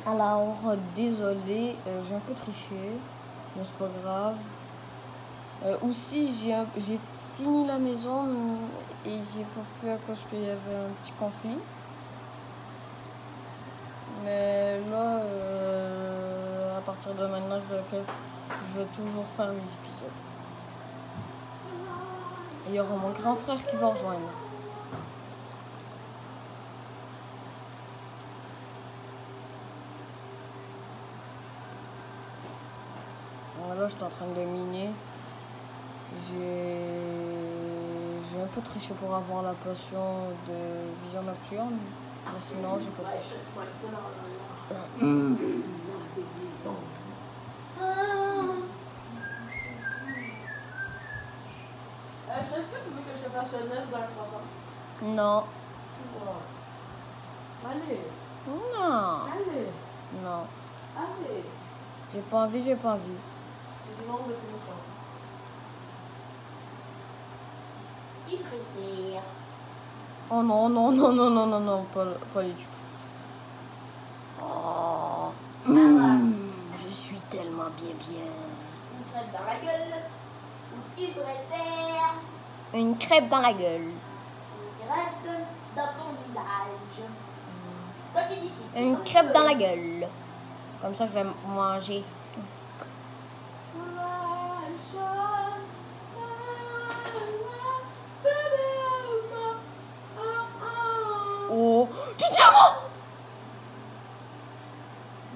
Alors, désolé, j'ai un peu triché, mais c'est pas grave. Aussi, j'ai fini la maison et j'ai pas pu à cause qu'il y avait un petit conflit. Mais là, à partir de maintenant, je vais toujours faire les épisodes. Et il y aura mon grand frère qui va rejoindre. Là, je suis en train de miner. J'ai un peu triché pour avoir la potion de vision nocturne. Mais sinon, j'ai pas triché. Est-ce que tu veux que je te fasse un œuf dans le croissant? Non. Allez. Non. Allez. Non. Allez. J'ai pas envie. C'est du monde de cochon. Qui préfère? Oh non, pas les tubes. Oh. Je suis tellement bien. Une crêpe dans la gueule. Ou qui préfère? Une crêpe dans la gueule. Une crêpe dans ton visage. Toi qui dis qui? Une crêpe dans la gueule. Comme ça, je vais manger. Oh, du diamant!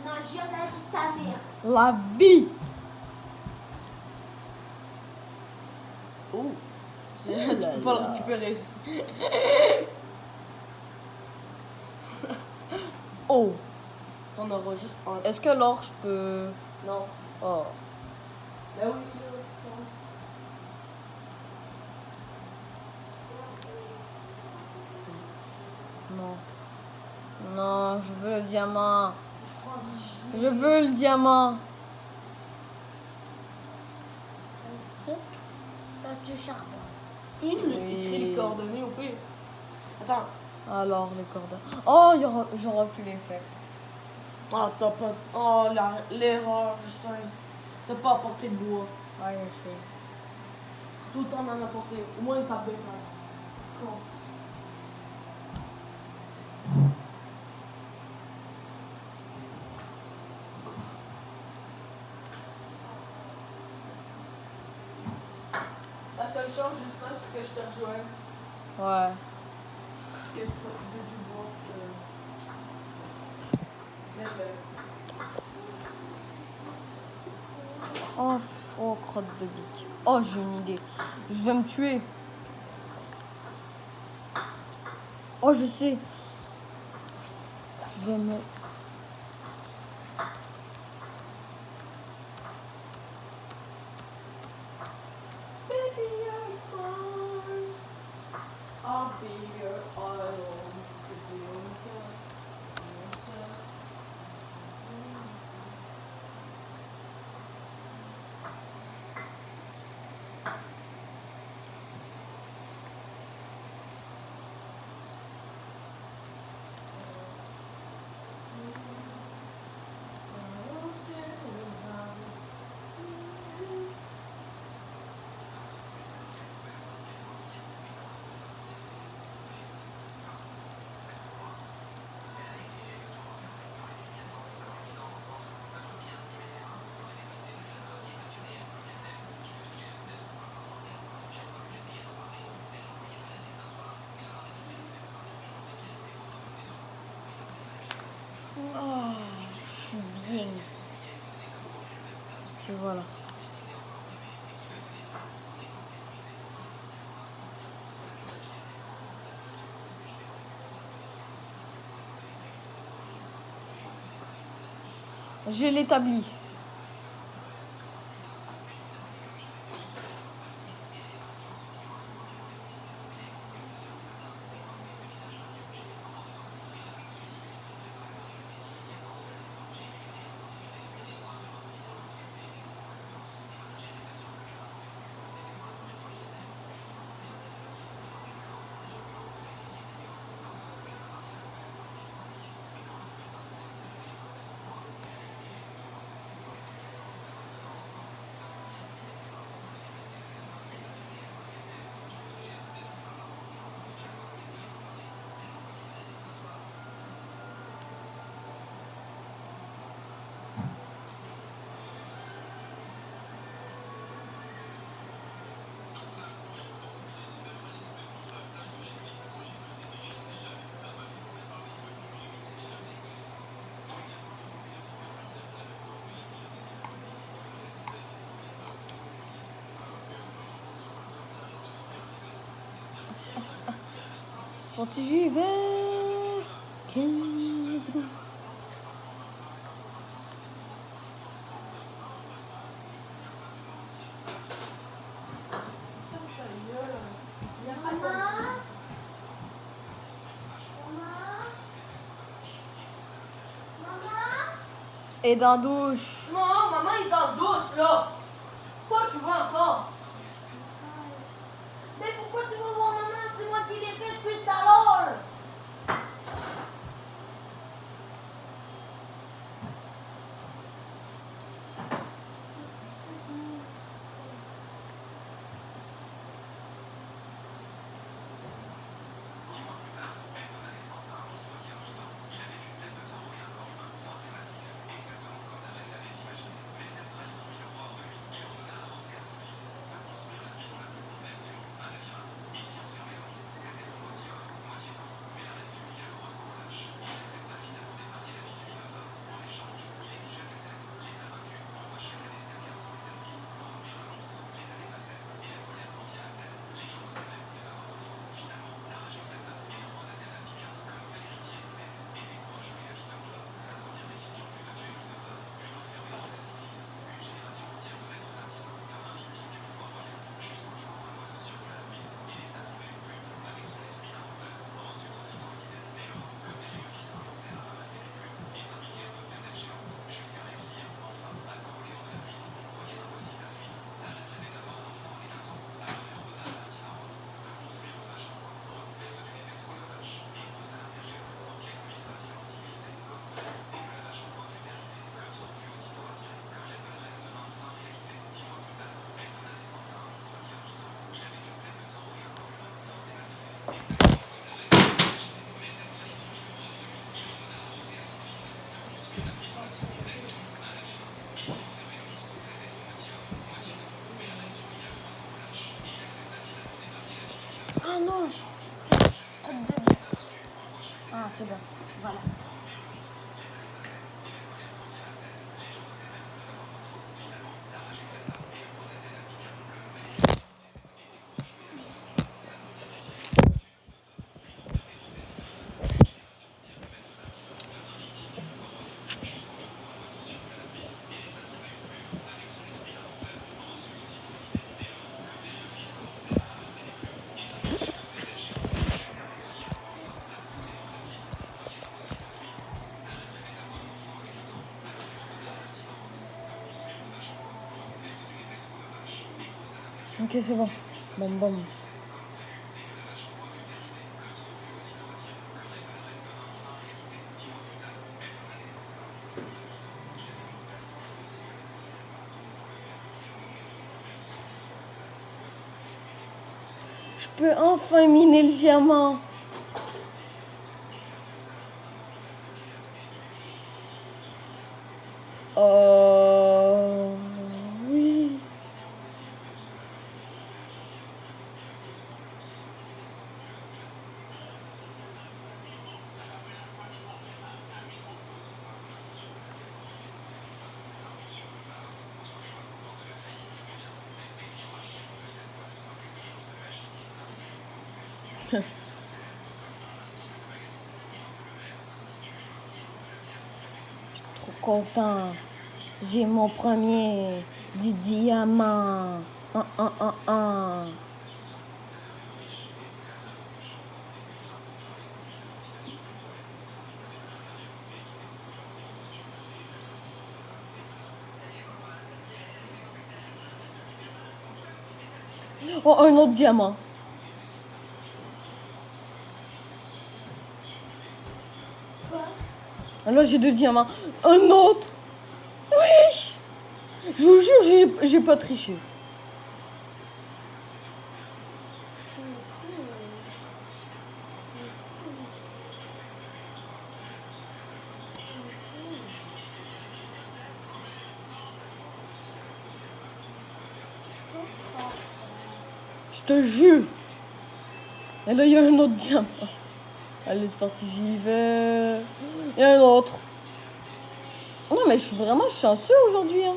Non, jamais dit ta mère. La vie! Oh! Tu peux pas le récupérer. Oh! On aura juste un. Est-ce que l'or, je peux... Non. Oh. Ben oui, Non. Non, je veux le diamant. Je veux le diamant. du charbon. Écris les coordonnées au pire. Attends. Alors, les coordonnées. Oh, j'aurais pu les faire. Ah, t'as pas. Oh, l'erreur, Justin. T'as pas apporté de bois. Ouais, je sais. Tout le temps d'en apporter. Au moins une table de fer. Con. La seule chose, Justin, c'est que je te rejoigne. Ouais. Que je peux du bois. Oh, crotte de bique. Oh, j'ai une idée. Je vais me tuer. Oh, je sais. Je vais me... I'll be your idol. Oh, je suis bien. Et voilà. J'ai l'établi. parti, j'y vais. Ok, let's go. Et dans la douche. Non, maman est dans la douche, là. Pourquoi tu veux encore? Mais pourquoi tu veux voir maman? C'est moi qui l'ai fait depuis tout à l'heure. Ah non. Ah, c'est bon. Voilà. Ok, c'est bon. Bon, bon. Je peux enfin miner le diamant. Oui. Trop content. J'ai mon premier du diamant. Un. Oh, un autre diamant. Là, j'ai 2 diamants. Un autre. Oui. Je vous jure, j'ai pas triché. Je te jure. Et là, il y a un autre diamant. Allez, c'est parti, j'y vais. Il y a un autre. Non, mais je suis vraiment chanceux aujourd'hui. Hein.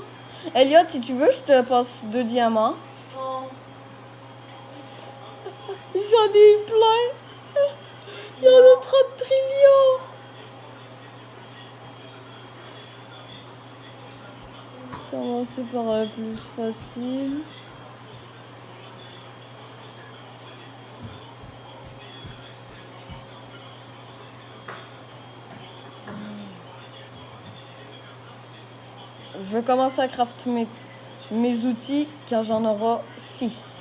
Elliot, si tu veux, je te passe 2 diamants. Non. J'en ai plein. Il y a le 30 trillions. Commencer par la plus facile. Je vais commencer à crafter mes outils car j'en aurai 6.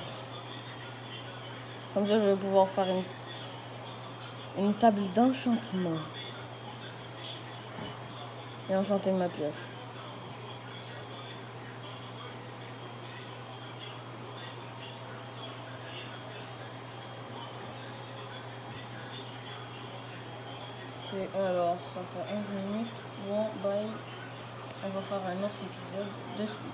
Comme ça, je vais pouvoir faire une table d'enchantement. Et enchanter ma pioche. Ok, alors, ça fait 11 minutes. Bon, bye. On va faire un autre épisode de suite.